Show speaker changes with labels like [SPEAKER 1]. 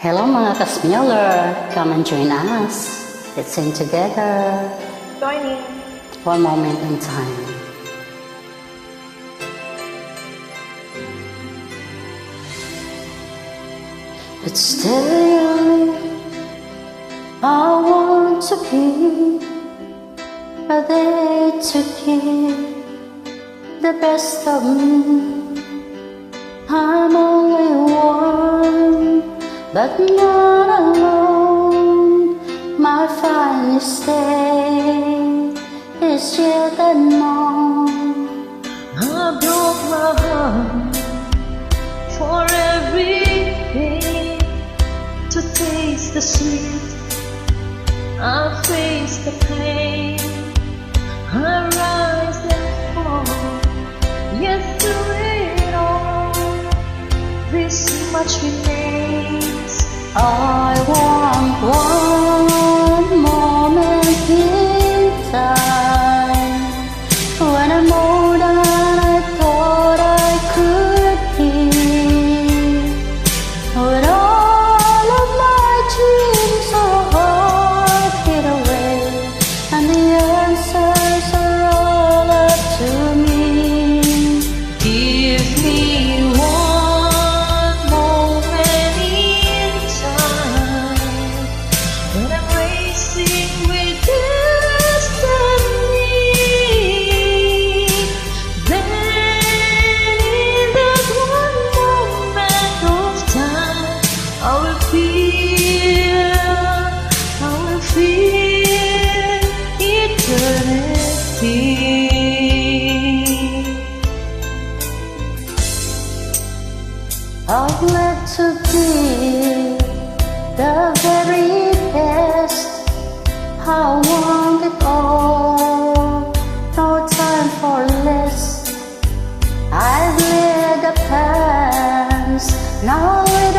[SPEAKER 1] Hello mga ka-Smuller, come and join us. Let's sing together.
[SPEAKER 2] Joining.
[SPEAKER 1] One moment in time. It's still I want to be there to give the best of me. I'm only one, but not alone. My finest day is yet unknown.
[SPEAKER 2] I broke my heart for every day to taste the sweet. I face the pain. I rise and fall. Yes, through it all, this much remains.
[SPEAKER 1] I want one moment in time when I'm more than I thought I could be. With all of my dreams are hard hid away, and the answers are all up to me.
[SPEAKER 2] Give me one moment in time when I'm racing with destiny. Then in that one moment of time, I will feel eternity.
[SPEAKER 1] I'd like to be the very best. I want it all, no time for less. I've led the past, now with